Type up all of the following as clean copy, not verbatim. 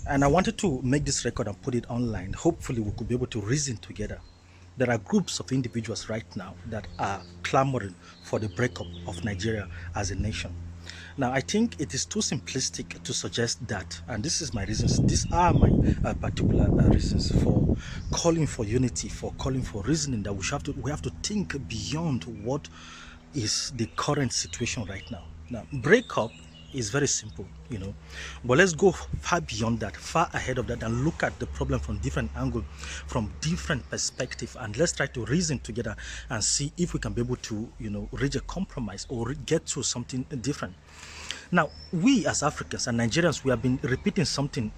And I wanted to make this record and put it online. Hopefully, we could be able to reason together. There are groups of individuals right now that are clamoring for the breakup of Nigeria as a nation. Now, I think it is too simplistic to suggest that, and this is my reasons. These are my particular reasons for calling for unity, for calling for reasoning that we have to think beyond what is the current situation right now. Now, breakup is very simple, but let's go far beyond that, far ahead of that, and look at the problem from different angle, from different perspective, and let's try to reason together and see if we can be able to, reach a compromise or get to something different. Now, we as Africans and Nigerians, we have been repeating something,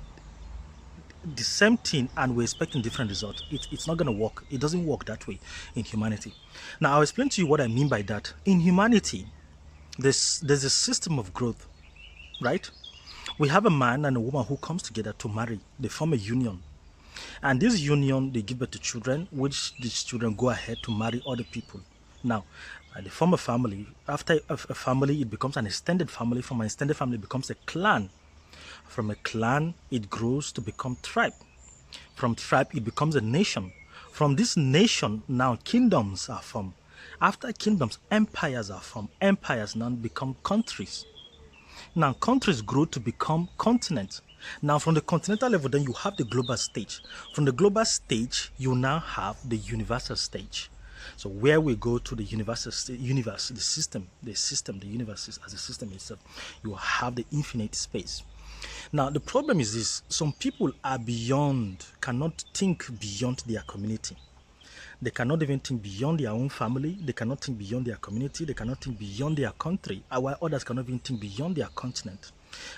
the same thing, and we're expecting different results. It's not going to work. It doesn't work that way in humanity. Now, I'll explain to you what I mean by that. In humanity, there's a system of growth, right? We have a man and a woman who comes together to marry. They form a union. And this union, they give birth to children, which these children go ahead to marry other people. Now, they form a family. After a family, it becomes an extended family. From an extended family, it becomes a clan. From a clan, it grows to become tribe. From tribe, it becomes a nation. From this nation, now kingdoms are formed. After kingdoms, empires are formed. Empires now become countries. Now, countries grow to become continents. Now, from the continental level, then you have the global stage. From the global stage, you now have the universal stage. So where we go to the universe, the universe as a system itself, you have the infinite space. Now, the problem is this: some people cannot think beyond their community. They cannot even think beyond their own family. They cannot think beyond their community. They cannot think beyond their country. While others cannot even think beyond their continent.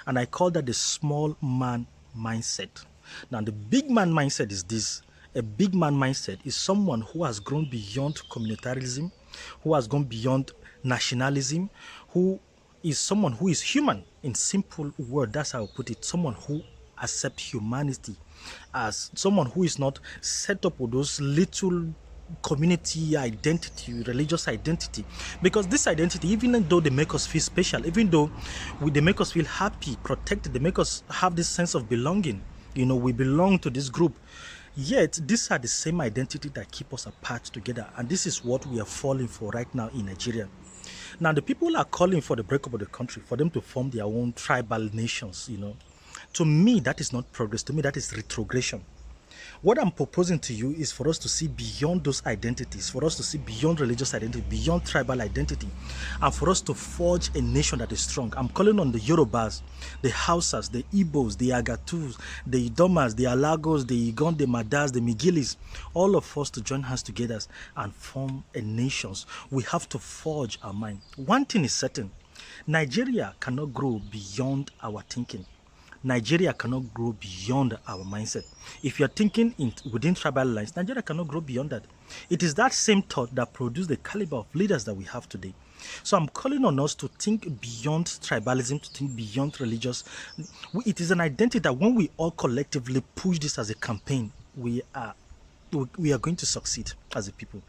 And I call that the small man mindset. Now, the big man mindset is this. A big man mindset is someone who has grown beyond communitarianism, who has gone beyond nationalism, who is someone who is human. In simple word, that's how I put it. Someone who accepts humanity as someone who is not set up with those little community identity, religious identity, because this identity, even though they make us feel special, even though they make us feel happy, protected, they make us have this sense of belonging, we belong to this group, yet these are the same identity that keep us apart together. And this is what we are falling for right now in Nigeria. Now, the people are calling for the breakup of the country, for them to form their own tribal nations. To me, that is not progress. To me, that is retrogression. What I'm proposing to you is for us to see beyond those identities, for us to see beyond religious identity, beyond tribal identity, and for us to forge a nation that is strong. I'm calling on the Yorubas, the Hausas, the Igbos, the Agatus, the Idomas, the Alagos, the Igon, the Madas, the Migilis, all of us to join hands together and form a nation. We have to forge our mind. One thing is certain: Nigeria cannot grow beyond our thinking. Nigeria cannot grow beyond our mindset. If you're thinking within tribal lines, Nigeria cannot grow beyond that. It is that same thought that produced the caliber of leaders that we have today. So I'm calling on us to think beyond tribalism, to think beyond religious. It is an identity that when we all collectively push this as a campaign, we are going to succeed as a people.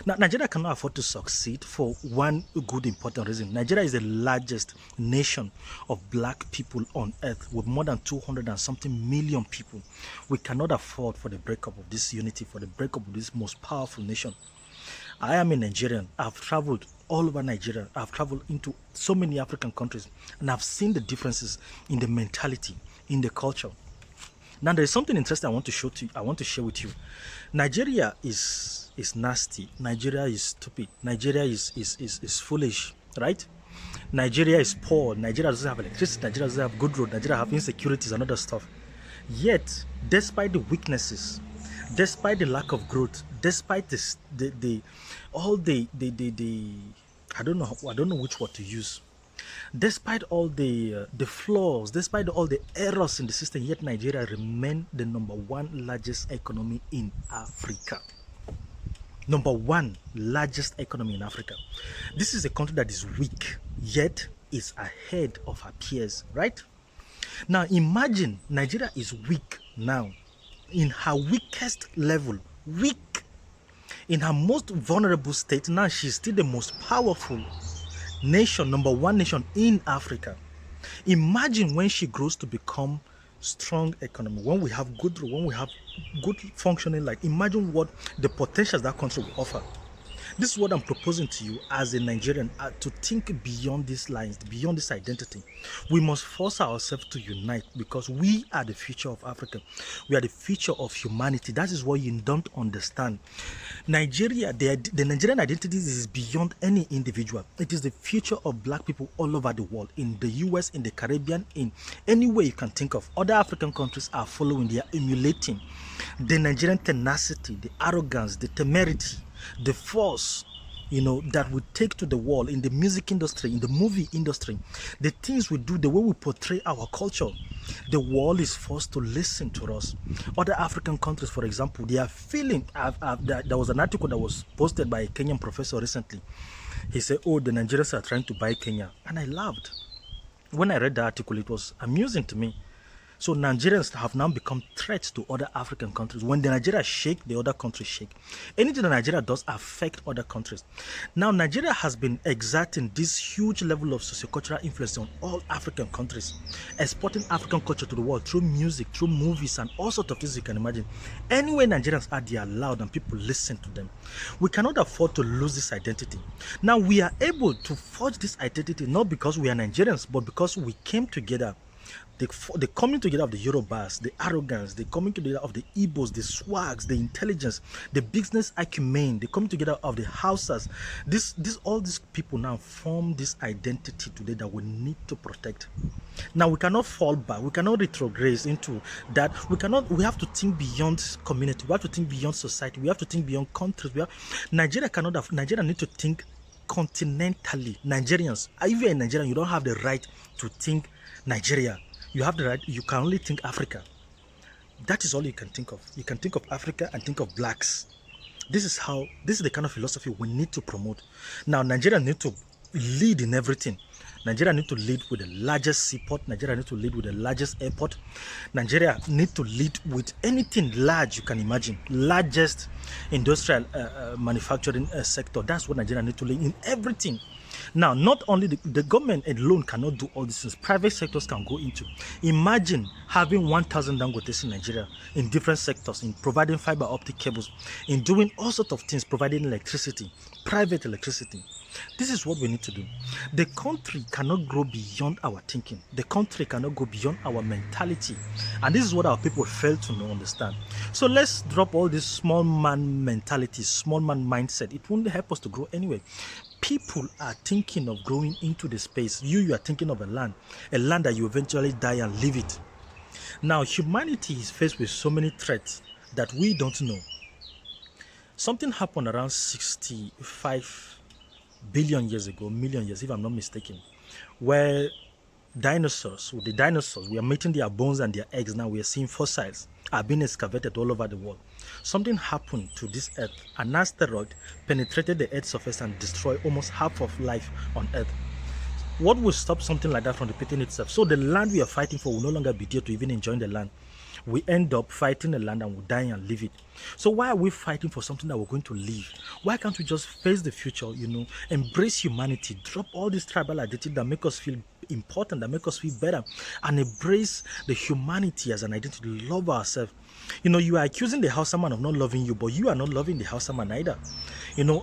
Now, Nigeria cannot afford to succeed for one good important reason. Nigeria is the largest nation of black people on earth, with more than 200 and something million people. We cannot afford for the breakup of this unity, for the breakup of this most powerful nation. I am a Nigerian. I've traveled all over Nigeria. I've traveled into so many African countries, and I've seen the differences in the mentality, in the culture. Now, there is something interesting I want to share with you. Nigeria is nasty. Nigeria is stupid. Nigeria is foolish, right? Nigeria is poor. Nigeria doesn't have electricity. Nigeria doesn't have good road. Nigeria have insecurities and other stuff. Yet, despite the weaknesses, despite the lack of growth, despite this, I don't know which word to use. Despite all the flaws, despite all the errors in the system, yet Nigeria remains the number one largest economy in Africa. Number one largest economy in Africa. This is a country that is weak, yet is ahead of her peers, right? Now imagine Nigeria is weak now, in her weakest level, weak. In her most vulnerable state, now she's still the most powerful nation, number one nation in Africa. Imagine when she grows to become strong economy, when we have good, when we have good functioning, like imagine what the potentials that country will offer. This is what I'm proposing to you as a Nigerian, to think beyond these lines, beyond this identity. We must force ourselves to unite because we are the future of Africa. We are the future of humanity. That is what you don't understand. Nigeria, the Nigerian identity is beyond any individual. It is the future of black people all over the world, in the US, in the Caribbean, in any way you can think of. Other African countries are following, they are emulating the Nigerian tenacity, the arrogance, the temerity, the force, that we take to the world in the music industry, in the movie industry, the things we do, the way we portray our culture. The world is forced to listen to us. Other African countries, for example, they are feeling. There was an article that was posted by a Kenyan professor recently. He said, "Oh, the Nigerians are trying to buy Kenya," and I laughed. When I read the article, it was amusing to me. So Nigerians have now become threats to other African countries. When the Nigeria shake, the other countries shake. Anything that Nigeria does affect other countries. Now, Nigeria has been exerting this huge level of socio-cultural influence on all African countries, exporting African culture to the world through music, through movies, and all sorts of things you can imagine. Anywhere Nigerians are, they are loud and people listen to them. We cannot afford to lose this identity. Now, we are able to forge this identity not because we are Nigerians, but because we came together. The coming together of the Yorubas, the arrogance, the coming together of the Igbos, the swags, the intelligence, the business acumen, the coming together of the Hausas. All these people now form this identity today that we need to protect. Now we cannot fall back. We cannot retrograde into that. We have to think beyond community. We have to think beyond society. We have to think beyond countries. Nigeria need to think continentally. Nigerians, if you're a Nigerian, you don't have the right to think Nigeria. You have the right, you can only think Africa. That is all you can think of. You can think of Africa and think of blacks. This is the kind of philosophy we need to promote. Now, Nigeria need to lead in everything. Nigeria need to lead with the largest seaport. Nigeria need to lead with the largest airport. Nigeria need to lead with anything large you can imagine. Largest industrial manufacturing sector. That's what Nigeria need to lead in everything. Now, not only the government alone cannot do all these things, private sectors can go into. Imagine having 1,000 Dangotes in Nigeria in different sectors, in providing fiber optic cables, in doing all sorts of things, providing electricity, private electricity. This is what we need to do. The country cannot grow beyond our thinking. The country cannot go beyond our mentality. And this is what our people fail to understand. So let's drop all this small man mentality, small man mindset. It won't help us to grow anyway. People are thinking of growing into the space. You are thinking of a land that you eventually die and leave it. Now, humanity is faced with so many threats that we don't know. Something happened around 65 billion years ago, million years, if I'm not mistaken, where the dinosaurs, we are meeting their bones and their eggs now. We are seeing fossils are being excavated all over the world. Something happened to this earth. An asteroid penetrated the earth's surface and destroyed almost half of life on earth. What will stop something like that from repeating itself? So the land we are fighting for will no longer be there to even enjoy the land. We end up fighting the land and we die and leave it. So why are we fighting for something that we're going to leave? Why can't we just face the future, embrace humanity, drop all this tribal identity that make us feel important, that make us feel better, and embrace the humanity as an identity, love ourselves. You are accusing the Hausa man of not loving you, but you are not loving the Hausa man either.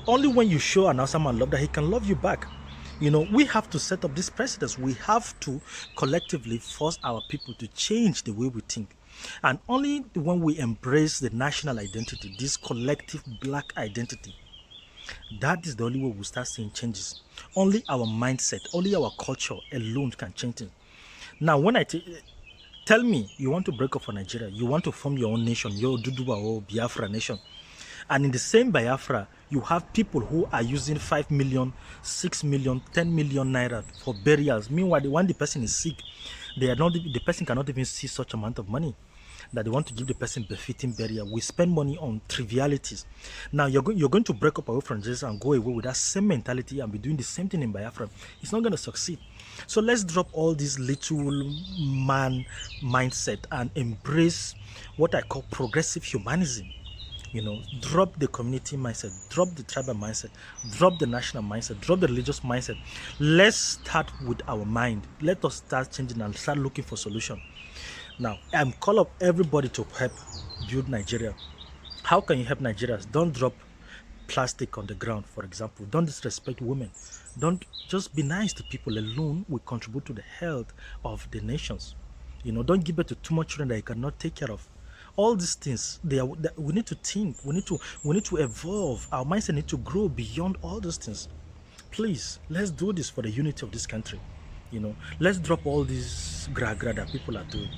Only when you show an Hausa man love that he can love you back. We have to set up this precedence. We have to collectively force our people to change the way we think. And only when we embrace the national identity, this collective black identity, that is the only way we'll start seeing changes. Only our mindset, only our culture alone can change it. Now, when tell me you want to break up for Nigeria, you want to form your own nation, your Duduba or Biafra nation, and in the same Biafra, you have people who are using 5 million, 6 million, 10 million naira for burials. Meanwhile, when the person is sick, the person cannot even see such amount of money that they want to give the person befitting burial. We spend money on trivialities. Now you're going to break up away from Jesus and go away with that same mentality and be doing the same thing in Biafra. It's not going to succeed. So let's drop all this little man mindset and embrace what I call progressive humanism. Drop the community mindset, drop the tribal mindset, drop the national mindset, drop the religious mindset. Let's start with our mind. Let us start changing and start looking for solutions. Now, I'm call up everybody to help build Nigeria. How can you help Nigerians? Don't drop plastic on the ground, for example. Don't disrespect women. Don't just be nice to people alone will contribute to the health of the nations. Don't give birth to too much children that you cannot take care of. All these things, we need to think. We need to evolve. Our mindset need to grow beyond all those things. Please, let's do this for the unity of this country. Let's drop all these gra that people are doing.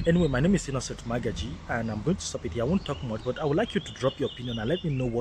Anyway, my name is Innocent Magaji, and I'm going to stop it here. I won't talk much, but I would like you to drop your opinion and let me know what